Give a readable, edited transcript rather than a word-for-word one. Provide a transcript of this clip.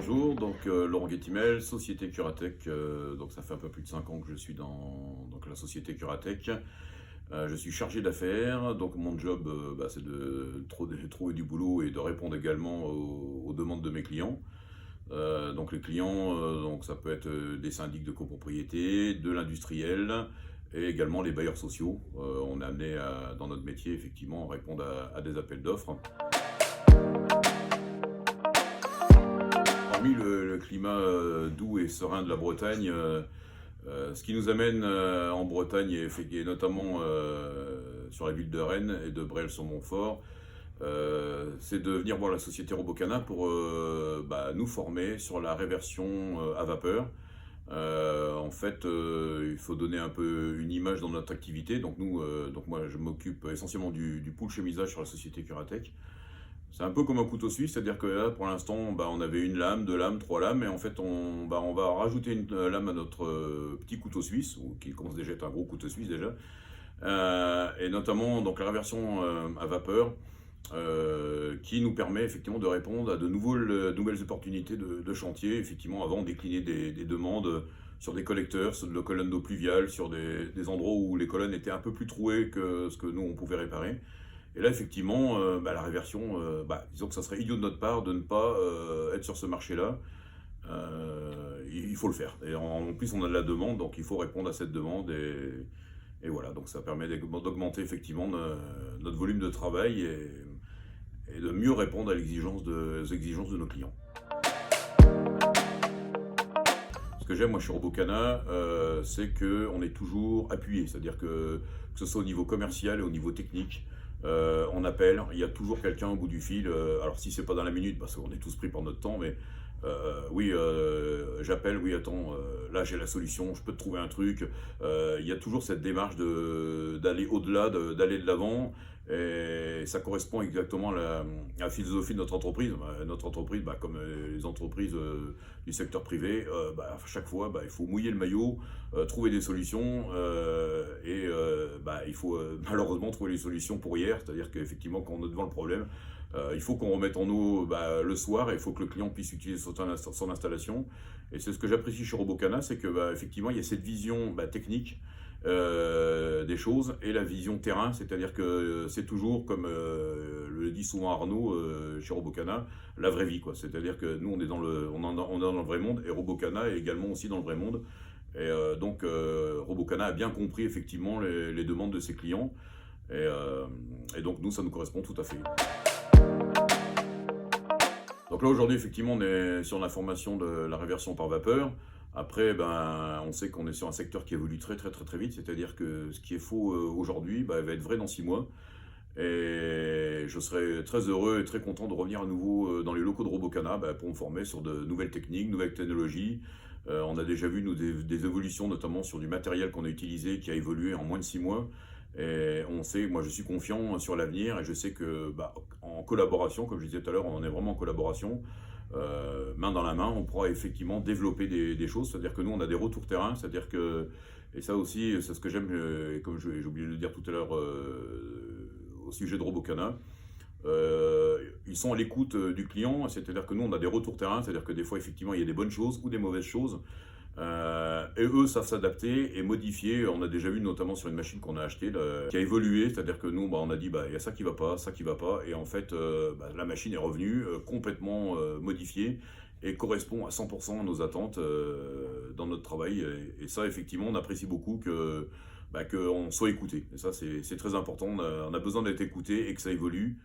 bonjour, Laurent Guétimel, Société Curatech, donc ça fait un peu plus de 5 ans que je suis dans la société Curatech. Je suis chargé d'affaires, donc mon job c'est de trouver du boulot et de répondre également aux demandes de mes clients. Donc les clients, donc ça peut être des syndics de copropriété, de l'industriel et également les bailleurs sociaux. On est amené dans notre métier effectivement à répondre à des appels d'offres. Hormis le climat doux et serein de la Bretagne, ce qui nous amène en Bretagne et notamment sur la ville de Rennes et de Bréal-sur-Montfort, c'est de venir voir la société Robocana pour nous former sur la réversion à vapeur. Il faut donner un peu une image dans notre activité. Donc moi, je m'occupe essentiellement du pool chemisage sur la société Curatech. C'est un peu comme un couteau suisse, c'est-à-dire que là, pour l'instant, on avait une lame, deux lames, trois lames, et en fait, on va rajouter une lame à notre petit couteau suisse, ou qui commence déjà à être un gros couteau suisse déjà. Et notamment, donc la réversion à vapeur, qui nous permet effectivement de répondre à de nouvelles opportunités de chantier, effectivement, avant de décliner des demandes sur des collecteurs, sur de colonnes d'eau pluviale, sur des endroits où les colonnes étaient un peu plus trouées que ce que nous, on pouvait réparer. Et là, effectivement, la réversion, disons que ça serait idiot de notre part de ne pas être sur ce marché-là. Il faut le faire. Et en plus, on a de la demande, donc il faut répondre à cette demande. Et voilà, donc ça permet d'augmenter effectivement notre volume de travail et de mieux répondre aux exigences de nos clients. Ce que j'aime, moi, chez Robocana, c'est qu'on est toujours appuyé. C'est-à-dire que ce soit au niveau commercial et au niveau technique, on appelle, il y a toujours quelqu'un au bout du fil. Alors si c'est pas dans la minute, parce qu'on est tous pris par notre temps, mais oui, j'appelle, oui, attends, là j'ai la solution, je peux te trouver un truc. Il y a toujours cette démarche d'aller au-delà, d'aller de l'avant, et ça correspond exactement à la philosophie de notre entreprise. Notre entreprise, comme les entreprises du secteur privé, à chaque fois, il faut mouiller le maillot, trouver des solutions, il faut malheureusement trouver les solutions pour hier, c'est-à-dire qu'effectivement, quand on est devant le problème, il faut qu'on remette en eau le soir et il faut que le client puisse utiliser son installation. Et c'est ce que j'apprécie chez Robocana, c'est que effectivement il y a cette vision technique des choses et la vision terrain, c'est-à-dire que c'est toujours, comme le dit souvent Arnaud chez Robocana, la vraie vie, quoi. C'est-à-dire que nous on est dans le vrai monde et Robocana est également aussi dans le vrai monde. Et Robocana a bien compris effectivement les demandes de ses clients. Et donc nous, ça nous correspond tout à fait. Donc là aujourd'hui effectivement on est sur la formation de la réversion par vapeur. Après on sait qu'on est sur un secteur qui évolue très très très très vite, c'est-à-dire que ce qui est faux aujourd'hui va être vrai dans 6 mois. Et je serais très heureux et très content de revenir à nouveau dans les locaux de Robocana pour me former sur de nouvelles techniques, nouvelles technologies. On a déjà vu des évolutions, notamment sur du matériel qu'on a utilisé, qui a évolué en moins de 6 mois. Et on sait, moi je suis confiant sur l'avenir et je sais que en collaboration, comme je disais tout à l'heure, on en est vraiment en collaboration, main dans la main, on pourra effectivement développer des choses. C'est-à-dire que nous on a des retours terrain, c'est-à-dire que, et ça aussi c'est ce que j'aime, et comme j'ai oublié de le dire tout à l'heure au sujet de Robocana, ils sont à l'écoute du client, c'est-à-dire que nous on a des retours terrain, c'est-à-dire que des fois effectivement il y a des bonnes choses ou des mauvaises choses, et eux savent s'adapter et modifier. On a déjà vu notamment sur une machine qu'on a achetée qui a évolué, c'est-à-dire que nous on a dit il y a ça qui va pas, ça qui va pas, et en fait la machine est revenue complètement modifiée et correspond à 100% à nos attentes dans notre travail, et ça effectivement on apprécie beaucoup qu'on soit écouté, et ça c'est très important. On a besoin d'être écouté et que ça évolue